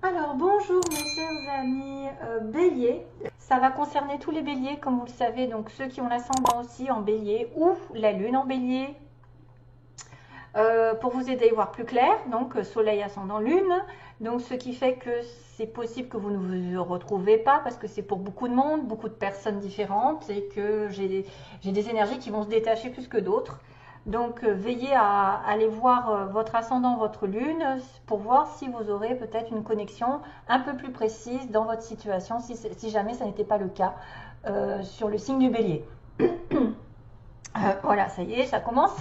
Alors bonjour mes chers amis béliers, ça va concerner tous les béliers comme vous le savez, donc ceux qui ont l'ascendant aussi en bélier ou la lune en bélier, pour vous aider à y voir plus clair, donc soleil, ascendant, lune, donc ce qui fait que c'est possible que vous ne vous retrouvez pas parce que c'est pour beaucoup de monde, beaucoup de personnes différentes et que j'ai des énergies qui vont se détacher plus que d'autres. Donc veillez à aller voir votre ascendant, votre lune, pour voir si vous aurez peut-être une connexion un peu plus précise dans votre situation, si jamais ça n'était pas le cas sur le signe du bélier. Voilà, ça y est, ça commence.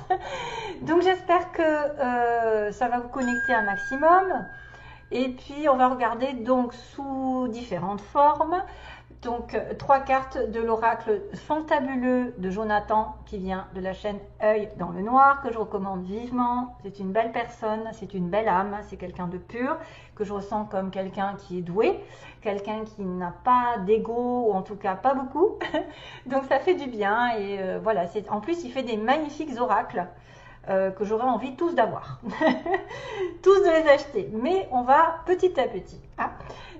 Donc j'espère que ça va vous connecter un maximum. Et puis on va regarder donc sous différentes formes. Donc, trois cartes de l'oracle fantabuleux de Jonathan qui vient de la chaîne Œil dans le Noir, que je recommande vivement. C'est une belle personne, c'est une belle âme, c'est quelqu'un de pur, que je ressens comme quelqu'un qui est doué, quelqu'un qui n'a pas d'ego, ou en tout cas pas beaucoup. Donc ça fait du bien et voilà, en plus il fait des magnifiques oracles. Que j'aurais envie tous d'avoir, tous de les acheter, mais on va petit à petit. Hein.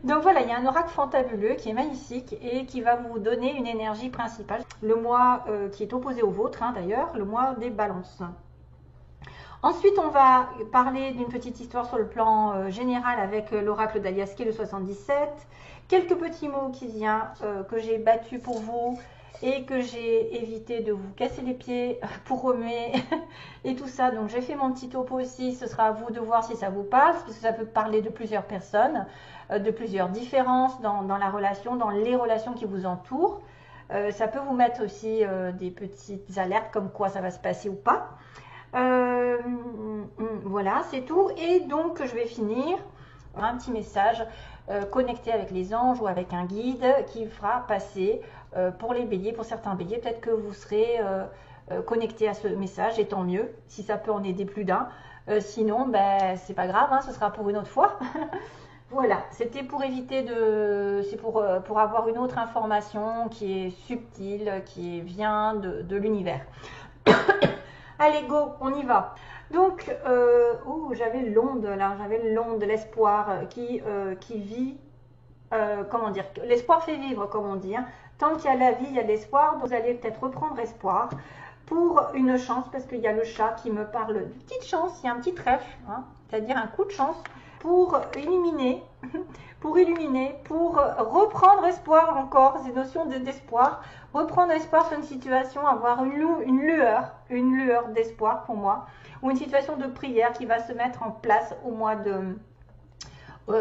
Donc voilà, il y a un oracle fantabuleux qui est magnifique et qui va vous donner une énergie principale. Le mois qui est opposé au vôtre, hein, d'ailleurs, le mois des balances. Ensuite, on va parler d'une petite histoire sur le plan général avec l'oracle d'Aliaské, le 77. Quelques petits mots qui viennent que j'ai battus pour vous et que j'ai évité de vous casser les pieds pour remuer et tout ça. Donc j'ai fait mon petit topo aussi, ce sera à vous de voir si ça vous passe, parce que ça peut parler de plusieurs personnes, de plusieurs différences dans la relation, dans les relations qui vous entourent. Ça peut vous mettre aussi des petites alertes comme quoi ça va se passer ou pas. Voilà, c'est tout. Et donc je vais finir un petit message connecté avec les anges ou avec un guide qui fera passer pour les béliers, pour certains béliers, peut-être que vous serez connecté à ce message, et tant mieux, si ça peut en aider plus d'un. Sinon, ben, c'est pas grave, hein, ce sera pour une autre fois. Voilà, c'était pour éviter de... C'est pour avoir une autre information qui est subtile, qui vient de l'univers. Allez, go, on y va. Donc, j'avais l'onde là, j'avais l'onde de l'espoir qui vit, comment dire, l'espoir fait vivre, comme on dit. Hein. Tant qu'il y a la vie, il y a l'espoir. Vous allez peut-être reprendre espoir pour une chance, parce qu'il y a le chat qui me parle de petite chance, il y a un petit trèfle, hein, c'est-à-dire un coup de chance pour illuminer, pour reprendre espoir encore, ces notions d'espoir, reprendre espoir sur une situation, avoir une lueur d'espoir pour moi, ou une situation de prière qui va se mettre en place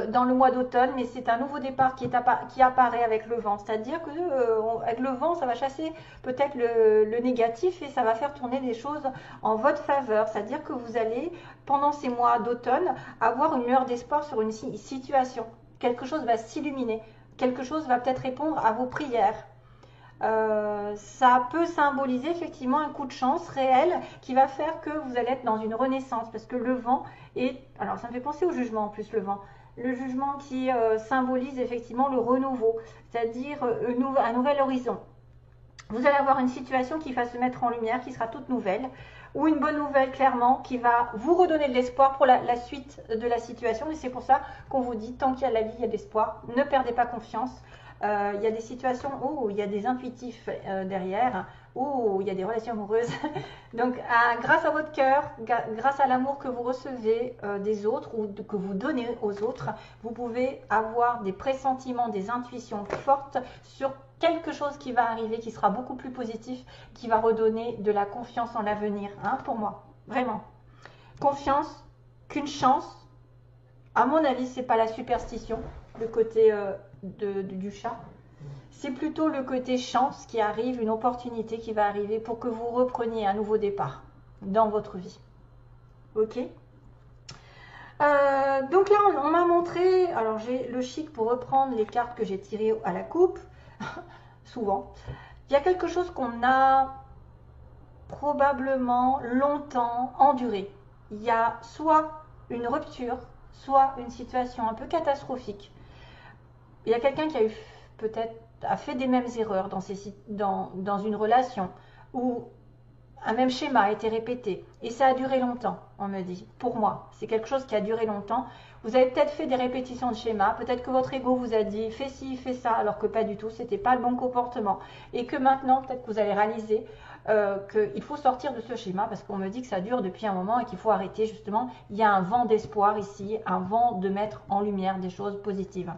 dans le mois d'automne, mais c'est un nouveau départ qui apparaît avec le vent. C'est-à-dire que avec le vent, ça va chasser peut-être le négatif et ça va faire tourner des choses en votre faveur. C'est-à-dire que vous allez, pendant ces mois d'automne, avoir une lueur d'espoir sur une situation. Quelque chose va s'illuminer. Quelque chose va peut-être répondre à vos prières. Ça peut symboliser effectivement un coup de chance réel qui va faire que vous allez être dans une renaissance, parce que le vent est... Alors ça me fait penser au jugement en plus, le vent. Le jugement qui symbolise effectivement le renouveau, c'est-à-dire un nouvel horizon. Vous allez avoir une situation qui va se mettre en lumière, qui sera toute nouvelle, ou une bonne nouvelle clairement, qui va vous redonner de l'espoir pour la suite de la situation. Et c'est pour ça qu'on vous dit, tant qu'il y a la vie, il y a de l'espoir. Ne perdez pas confiance. Il y a des situations où il y a des intuitifs derrière, où il y a des relations amoureuses. Donc, grâce à votre cœur, grâce à l'amour que vous recevez des autres ou que vous donnez aux autres, vous pouvez avoir des pressentiments, des intuitions fortes sur quelque chose qui va arriver, qui sera beaucoup plus positif, qui va redonner de la confiance en l'avenir, hein, pour moi, vraiment. Confiance, qu'une chance, à mon avis, c'est pas la superstition, le côté du chat. C'est plutôt le côté chance qui arrive, une opportunité qui va arriver pour que vous repreniez un nouveau départ dans votre vie. Ok. Donc là, on m'a montré, alors j'ai le chic pour reprendre les cartes que j'ai tirées à la coupe, souvent. Il y a quelque chose qu'on a probablement longtemps enduré. Il y a soit une rupture, soit une situation un peu catastrophique. Il y a quelqu'un qui a eu peut-être a fait des mêmes erreurs dans une relation, ou un même schéma a été répété. Et ça a duré longtemps, on me dit. Pour moi, c'est quelque chose qui a duré longtemps. Vous avez peut-être fait des répétitions de schéma. Peut-être que votre ego vous a dit, fais ci, fais ça, alors que pas du tout. C'était pas le bon comportement. Et que maintenant, peut-être que vous allez réaliser qu'il faut sortir de ce schéma parce qu'on me dit que ça dure depuis un moment et qu'il faut arrêter justement. Il y a un vent d'espoir ici, un vent de mettre en lumière des choses positives.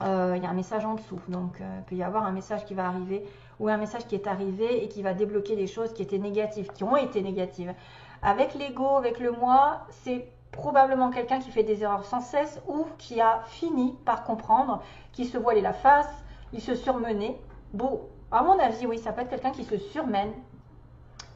Il y a un message en dessous, donc il peut y avoir un message qui va arriver ou un message qui est arrivé et qui va débloquer des choses qui étaient négatives, qui ont été négatives. Avec l'ego, avec le moi, c'est probablement quelqu'un qui fait des erreurs sans cesse ou qui a fini par comprendre, qui se voilait la face, il se surmenait. Bon, à mon avis, oui, ça peut être quelqu'un qui se surmène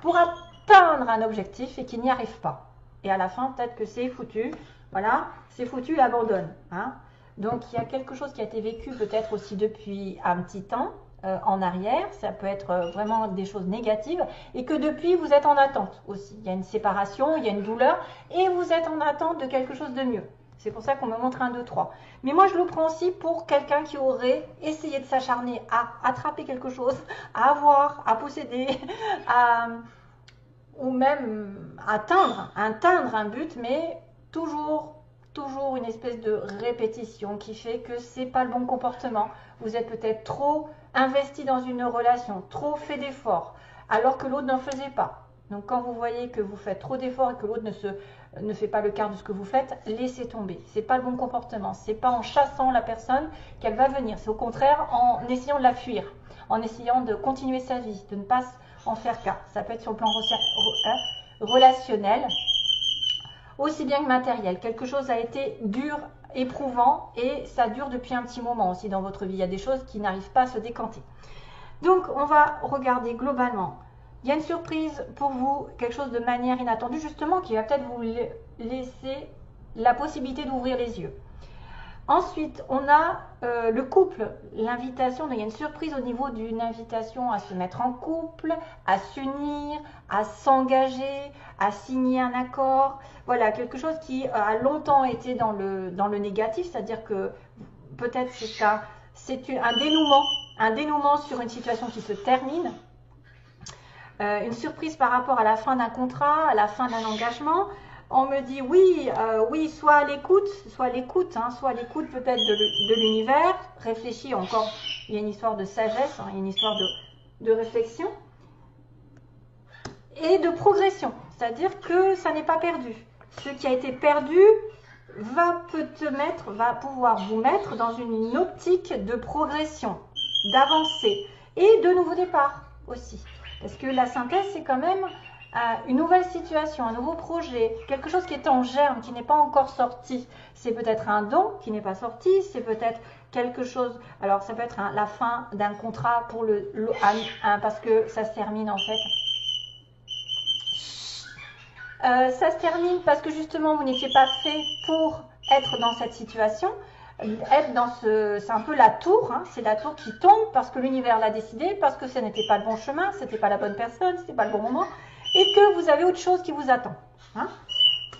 pour atteindre un objectif et qui n'y arrive pas. Et à la fin, peut-être que c'est foutu, voilà, c'est foutu, il abandonne, hein. Donc, il y a quelque chose qui a été vécu peut-être aussi depuis un petit temps en arrière. Ça peut être vraiment des choses négatives. Et que depuis, vous êtes en attente aussi. Il y a une séparation, il y a une douleur. Et vous êtes en attente de quelque chose de mieux. C'est pour ça qu'on me montre 1, 2, 3. Mais moi, je le prends aussi pour quelqu'un qui aurait essayé de s'acharner à attraper quelque chose, à avoir, à posséder, ou même atteindre un but, mais toujours une espèce de répétition qui fait que c'est pas le bon comportement. Vous êtes peut-être trop investi dans une relation, trop fait d'efforts, alors que l'autre n'en faisait pas. Donc quand vous voyez que vous faites trop d'efforts et que l'autre ne fait pas le quart de ce que vous faites, laissez tomber. C'est pas le bon comportement. C'est pas en chassant la personne qu'elle va venir. C'est au contraire en essayant de la fuir, en essayant de continuer sa vie, de ne pas en faire cas. Ça peut être sur le plan relationnel, aussi bien que matériel. Quelque chose a été dur, éprouvant et ça dure depuis un petit moment aussi dans votre vie. Il y a des choses qui n'arrivent pas à se décanter. Donc, on va regarder globalement. Il y a une surprise pour vous, quelque chose de manière inattendue justement qui va peut-être vous laisser la possibilité d'ouvrir les yeux. Ensuite, on a le couple, l'invitation. Il y a une surprise au niveau d'une invitation à se mettre en couple, à s'unir, à s'engager, à signer un accord. Voilà, quelque chose qui a longtemps été dans le négatif, c'est-à-dire que peut-être c'est un dénouement sur une situation qui se termine. Une surprise par rapport à la fin d'un contrat, à la fin d'un engagement. On me dit oui, soit à l'écoute peut-être de l'univers, réfléchis encore, il y a une histoire de sagesse, il y a une histoire de réflexion et de progression, c'est-à-dire que ça n'est pas perdu. Ce qui a été perdu va pouvoir vous mettre dans une optique de progression, d'avancée et de nouveau départ aussi. Parce que la synthèse, c'est quand même une nouvelle situation, un nouveau projet, quelque chose qui est en germe, qui n'est pas encore sorti. C'est peut-être un don qui n'est pas sorti, c'est peut-être quelque chose, alors ça peut être la fin d'un contrat pour parce que ça se termine en fait. Ça se termine parce que justement vous n'étiez pas fait pour être dans cette situation. C'est un peu la tour, hein, c'est la tour qui tombe parce que l'univers l'a décidé, parce que ce n'était pas le bon chemin, ce n'était pas la bonne personne, ce n'était pas le bon moment, et que vous avez autre chose qui vous attend. Hein.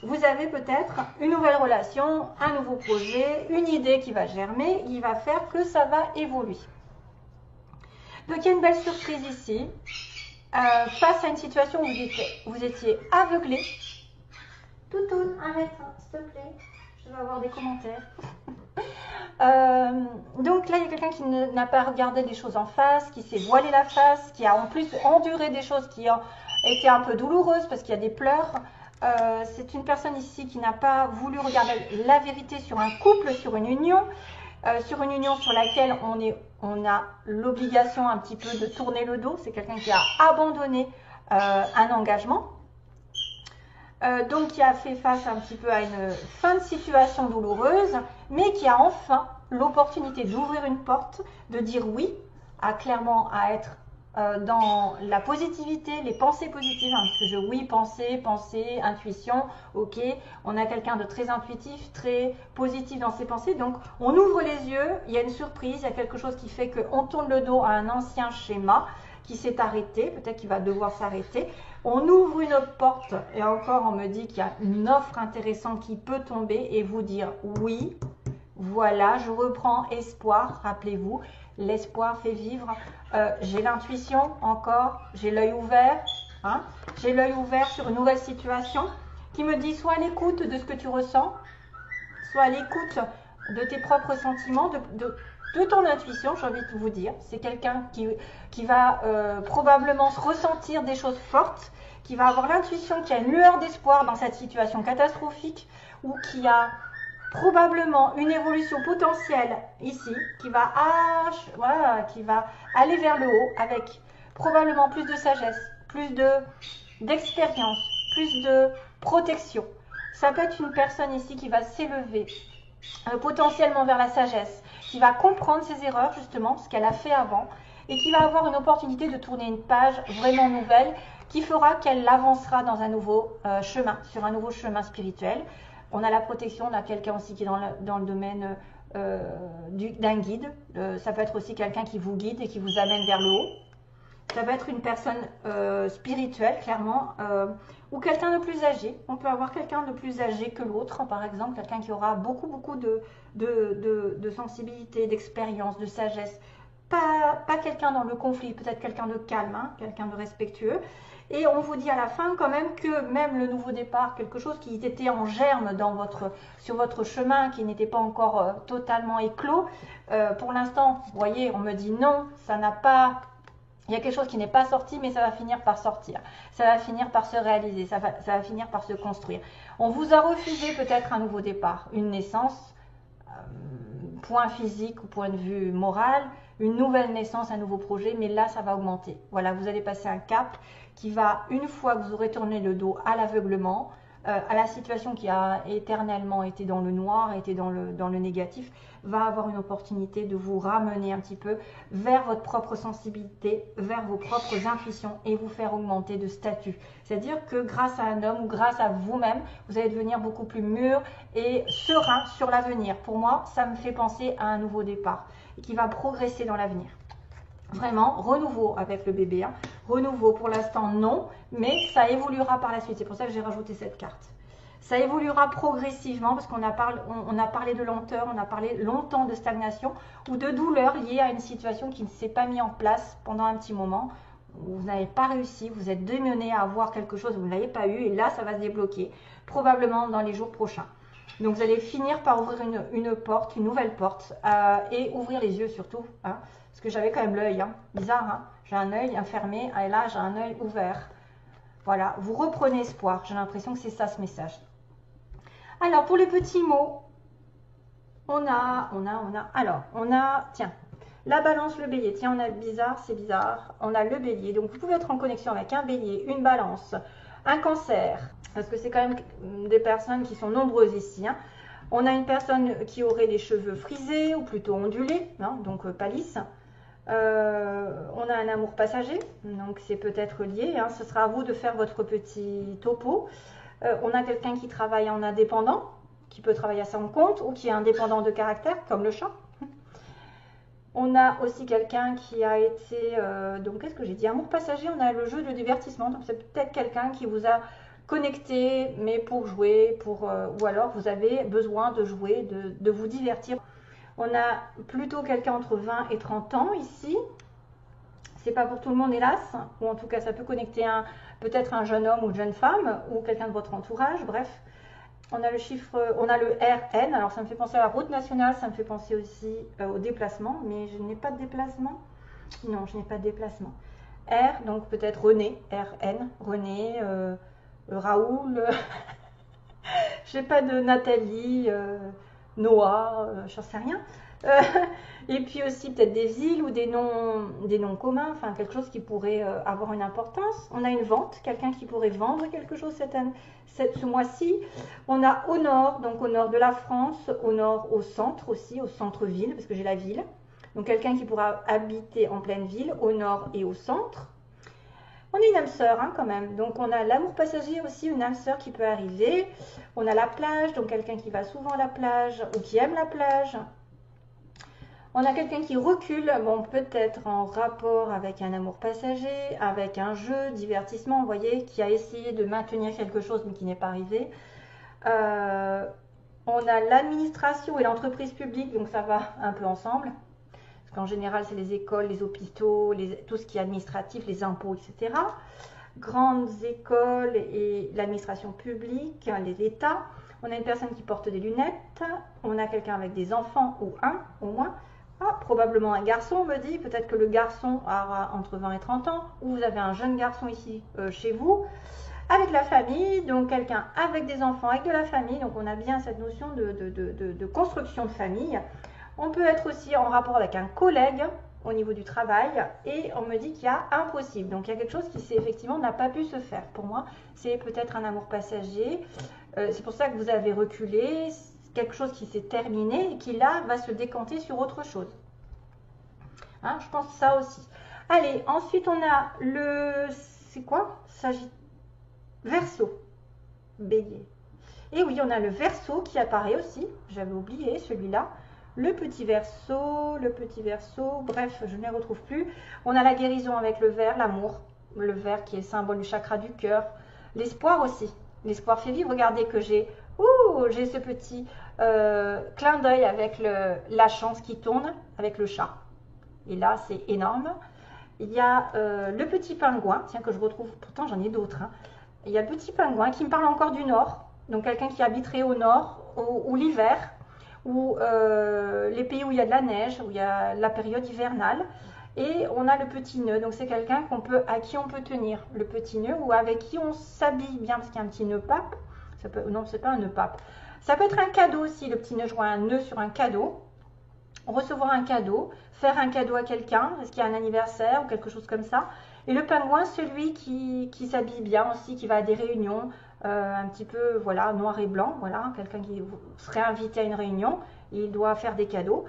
Vous avez peut-être une nouvelle relation, un nouveau projet, une idée qui va germer, qui va faire que ça va évoluer. Donc il y a une belle surprise ici, face à une situation où vous étiez aveuglé. Toutoune, arrête, s'il te plaît, je vais avoir des commentaires. Donc là, il y a quelqu'un qui n'a pas regardé les choses en face, qui s'est voilé la face, qui a en plus enduré des choses qui ont été un peu douloureuses parce qu'il y a des pleurs. C'est une personne ici qui n'a pas voulu regarder la vérité sur un couple, sur une union sur laquelle on a l'obligation un petit peu de tourner le dos. C'est quelqu'un qui a abandonné un engagement. Donc qui a fait face un petit peu à une fin de situation douloureuse, mais qui a enfin l'opportunité d'ouvrir une porte, de dire oui, clairement à être dans la positivité, les pensées positives, hein, parce que oui, pensée, intuition, ok, on a quelqu'un de très intuitif, très positif dans ses pensées, donc on ouvre les yeux, il y a une surprise, il y a quelque chose qui fait qu'on tourne le dos à un ancien schéma qui s'est arrêté, peut-être qu'il va devoir s'arrêter. On ouvre une porte et encore on me dit qu'il y a une offre intéressante qui peut tomber et vous dire oui, voilà, je reprends espoir, rappelez-vous, l'espoir fait vivre, j'ai l'intuition encore, j'ai l'œil ouvert, Hein. J'ai l'œil ouvert sur une nouvelle situation qui me dit soit à l'écoute de ce que tu ressens, soit à l'écoute de tes propres sentiments, de ton intuition, j'ai envie de vous dire. C'est quelqu'un qui va probablement ressentir des choses fortes, qui va avoir l'intuition qu'il y a une lueur d'espoir dans cette situation catastrophique ou qui a probablement une évolution potentielle ici qui va aller vers le haut avec probablement plus de sagesse, plus d'expérience, plus de protection. Ça peut être une personne ici qui va s'élever potentiellement vers la sagesse, qui va comprendre ses erreurs justement, ce qu'elle a fait avant, et qui va avoir une opportunité de tourner une page vraiment nouvelle qui fera qu'elle avancera dans un nouveau chemin, sur un nouveau chemin spirituel. On a la protection, on a quelqu'un aussi qui est dans le domaine d'un guide. Ça peut être aussi quelqu'un qui vous guide et qui vous amène vers le haut. Ça peut être une personne spirituelle, clairement, ou quelqu'un de plus âgé. On peut avoir quelqu'un de plus âgé que l'autre, par exemple, quelqu'un qui aura beaucoup de sensibilité, d'expérience, de sagesse. Pas quelqu'un dans le conflit, peut-être quelqu'un de calme, hein, quelqu'un de respectueux. Et on vous dit à la fin quand même que même le nouveau départ, quelque chose qui était en germe sur votre chemin, qui n'était pas encore totalement éclos, pour l'instant, vous voyez, on me dit non, ça n'a pas... Il y a quelque chose qui n'est pas sorti, mais ça va finir par sortir. Ça va finir par se réaliser, ça va finir par se construire. On vous a refusé peut-être un nouveau départ, une naissance, point physique ou point de vue moral, une nouvelle naissance, un nouveau projet, mais là, ça va augmenter. Voilà, vous allez passer un cap qui va, une fois que vous aurez tourné le dos à l'aveuglement, à la situation qui a éternellement été dans le noir, été dans le négatif, va avoir une opportunité de vous ramener un petit peu vers votre propre sensibilité, vers vos propres intuitions et vous faire augmenter de statut. C'est-à-dire que grâce à un homme ou grâce à vous-même, vous allez devenir beaucoup plus mûr et serein sur l'avenir. Pour moi, ça me fait penser à un nouveau départ et qui va progresser dans l'avenir. Vraiment, renouveau avec le bébé. Hein. Renouveau, pour l'instant, non, mais ça évoluera par la suite. C'est pour ça que j'ai rajouté cette carte. Ça évoluera progressivement parce qu'on a parlé de lenteur, on a parlé longtemps de stagnation ou de douleur liée à une situation qui ne s'est pas mise en place pendant un petit moment. Vous n'avez pas réussi, vous êtes démené à avoir quelque chose, vous ne l'avez pas eu et là, ça va se débloquer, probablement dans les jours prochains. Donc, vous allez finir par ouvrir une porte, une nouvelle porte et ouvrir les yeux surtout. Hein, parce que j'avais quand même l'œil, hein, bizarre, hein, j'ai un œil fermé et là, j'ai un œil ouvert. Voilà, vous reprenez espoir, j'ai l'impression que c'est ça ce message. Alors, pour les petits mots, tiens, la balance, le bélier. Tiens, on a bizarre, c'est bizarre. On a le bélier. Donc, vous pouvez être en connexion avec un bélier, une balance, un cancer. Parce que c'est quand même des personnes qui sont nombreuses ici. Hein. On a une personne qui aurait les cheveux frisés ou plutôt ondulés, hein, donc pas lisses. On a un amour passager, donc c'est peut-être lié. Hein. Ce sera à vous de faire votre petit topo. On a quelqu'un qui travaille en indépendant, qui peut travailler à son compte ou qui est indépendant de caractère, comme le chat. On a aussi quelqu'un qui a été, donc qu'est-ce que j'ai dit, amour passager, on a le jeu de divertissement, donc c'est peut-être quelqu'un qui vous a connecté, mais pour jouer, ou alors vous avez besoin de jouer, de vous divertir. On a plutôt quelqu'un entre 20 et 30 ans ici. C'est pas pour tout le monde, hélas, ou en tout cas, ça peut connecter peut-être un jeune homme ou une jeune femme, ou quelqu'un de votre entourage, bref. On a le chiffre, on a le RN, alors ça me fait penser à la route nationale, ça me fait penser aussi au déplacement, mais je n'ai pas de déplacement. Non, je n'ai pas de déplacement. R, donc peut-être René, RN, René, Raoul, je n'ai pas de Nathalie, Noah, j'en sais rien. Et puis aussi peut-être des villes ou des noms communs, enfin quelque chose qui pourrait avoir une importance. On a une vente, quelqu'un qui pourrait vendre quelque chose ce mois-ci. On a au nord, donc au nord de la France, au nord, au centre aussi, au centre-ville, parce que j'ai la ville. Donc quelqu'un qui pourra habiter en pleine ville, au nord et au centre. On a une âme sœur hein, quand même, donc on a l'amour passager aussi, une âme sœur qui peut arriver. On a la plage, donc quelqu'un qui va souvent à la plage ou qui aime la plage. On a quelqu'un qui recule, bon peut-être en rapport avec un amour passager, avec un jeu, divertissement, vous voyez, qui a essayé de maintenir quelque chose mais qui n'est pas arrivé. On a l'administration et l'entreprise publique, donc ça va un peu ensemble. Parce qu'en général, c'est les écoles, les hôpitaux, tout ce qui est administratif, les impôts, etc. grandes écoles et l'administration publique, l'État. On a une personne qui porte des lunettes. On a quelqu'un avec des enfants, ou un au moins. Ah, probablement un garçon, on me dit. Peut-être que le garçon aura entre 20 et 30 ans. Ou vous avez un jeune garçon ici chez vous. Avec la famille, donc quelqu'un avec des enfants, avec de la famille. Donc on a bien cette notion de construction de famille. On peut être aussi en rapport avec un collègue au niveau du travail, et on me dit qu'il y a impossible. Donc il y a quelque chose qui effectivement n'a pas pu se faire. Pour moi, c'est peut-être un amour passager. C'est pour ça que vous avez reculé, quelque chose qui s'est terminé et qui là va se décanter sur autre chose. Hein, je pense ça aussi. Allez, ensuite on a le... C'est quoi? Verseau. Bélier. Et oui, on a le Verseau qui apparaît aussi. J'avais oublié celui-là. Le petit Verseau, bref, je ne les retrouve plus. On a la guérison avec le vert, l'amour. Le vert qui est symbole du chakra du cœur. L'espoir aussi. L'espoir fait vivre. Regardez que j'ai ce petit clin d'œil avec la chance qui tourne avec le chat. Et là, c'est énorme. Il y a le petit pingouin, tiens, que je retrouve, pourtant j'en ai d'autres. Hein. Il y a le petit pingouin qui me parle encore du nord. Donc quelqu'un qui habiterait au nord, ou l'hiver, ou les pays où il y a de la neige, où il y a la période hivernale. Et on a le petit nœud, donc c'est quelqu'un à qui on peut tenir le petit nœud, ou avec qui on s'habille bien, parce qu'il y a un petit nœud pape. Non, c'est pas un nœud pape. Ça peut être un cadeau aussi, le petit nœud, je vois un nœud sur un cadeau. Recevoir un cadeau, faire un cadeau à quelqu'un, est-ce qu'il y a un anniversaire ou quelque chose comme ça. Et le pingouin, celui qui s'habille bien aussi, qui va à des réunions, un petit peu, voilà, noir et blanc, voilà, quelqu'un qui serait invité à une réunion, il doit faire des cadeaux.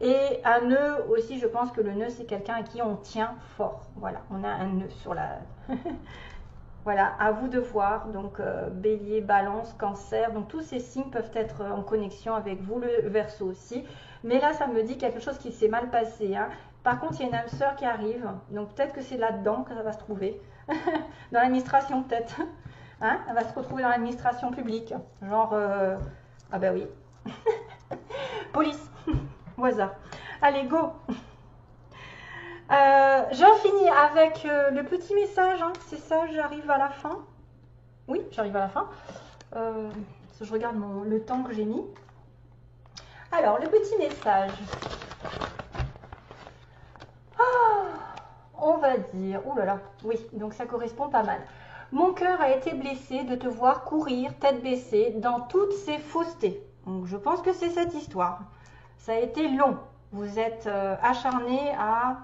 Et un nœud aussi, je pense que le nœud, c'est quelqu'un à qui on tient fort. Voilà, on a un nœud sur la... Voilà, à vous de voir. Donc, bélier, balance, cancer. Donc, tous ces signes peuvent être en connexion avec vous, le Verseau aussi. Mais là, ça me dit quelque chose qui s'est mal passé. Hein. Par contre, il y a une âme sœur qui arrive. Donc, peut-être que c'est là-dedans que ça va se trouver. Dans l'administration, peut-être. Hein, elle va se retrouver dans l'administration publique. Genre, ah ben oui. Police. Au hasard. Allez, go. J'en finis avec le petit message. Hein. C'est ça, j'arrive à la fin. Oui, j'arrive à la fin. Je regarde le temps que j'ai mis. Alors, le petit message. On va dire, oh là là, oui, donc ça correspond pas mal. Mon cœur a été blessé de te voir courir tête baissée dans toutes ces faussetés. Donc, je pense que c'est cette histoire. Ça a été long. Vous êtes acharné à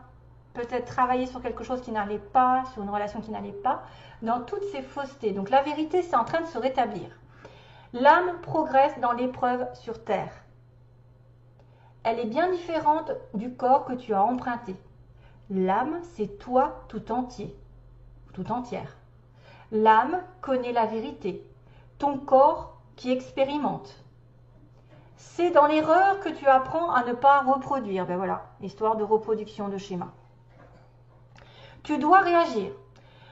peut-être travailler sur quelque chose qui n'allait pas, sur une relation qui n'allait pas, dans toutes ces faussetés. Donc, la vérité, c'est en train de se rétablir. L'âme progresse dans l'épreuve sur terre. Elle est bien différente du corps que tu as emprunté. L'âme, c'est toi tout entier, tout entière. L'âme connaît la vérité, ton corps qui expérimente. C'est dans l'erreur que tu apprends à ne pas reproduire. Ben voilà, histoire de reproduction de schéma. Tu dois réagir.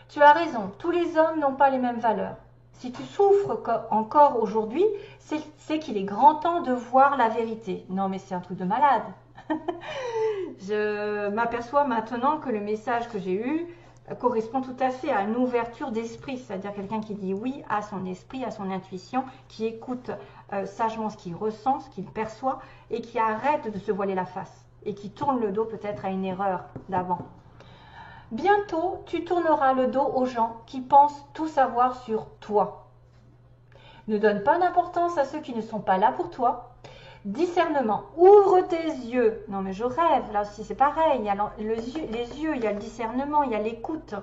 Tu as raison, tous les hommes n'ont pas les mêmes valeurs. Si tu souffres encore aujourd'hui, c'est qu'il est grand temps de voir la vérité. Non, mais c'est un truc de malade. Je m'aperçois maintenant que le message que j'ai eu correspond tout à fait à une ouverture d'esprit, c'est-à-dire quelqu'un qui dit oui à son esprit, à son intuition, qui écoute sagement ce qu'il ressent, ce qu'il perçoit, et qui arrête de se voiler la face, et qui tourne le dos peut-être à une erreur d'avant. Bientôt, tu tourneras le dos aux gens qui pensent tout savoir sur toi. Ne donne pas d'importance à ceux qui ne sont pas là pour toi. Discernement, ouvre tes yeux. Non mais je rêve, là aussi c'est pareil, il y a les yeux, il y a le discernement, il y a l'écoute.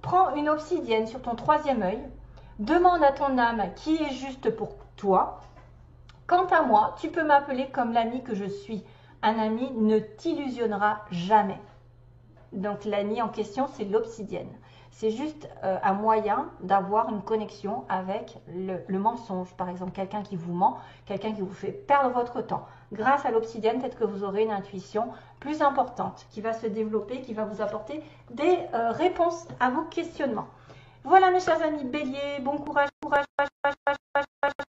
Prends une obsidienne sur ton troisième œil, demande à ton âme qui est juste pour toi. Quant à moi, tu peux m'appeler comme l'ami que je suis. Un ami ne t'illusionnera jamais. Donc l'ami en question, c'est l'obsidienne. C'est juste un moyen d'avoir une connexion avec le mensonge. Par exemple, quelqu'un qui vous ment, quelqu'un qui vous fait perdre votre temps. Grâce à l'obsidienne, peut-être que vous aurez une intuition plus importante qui va se développer, qui va vous apporter des réponses à vos questionnements. Voilà mes chers amis béliers, bon courage, courage, courage, courage, courage.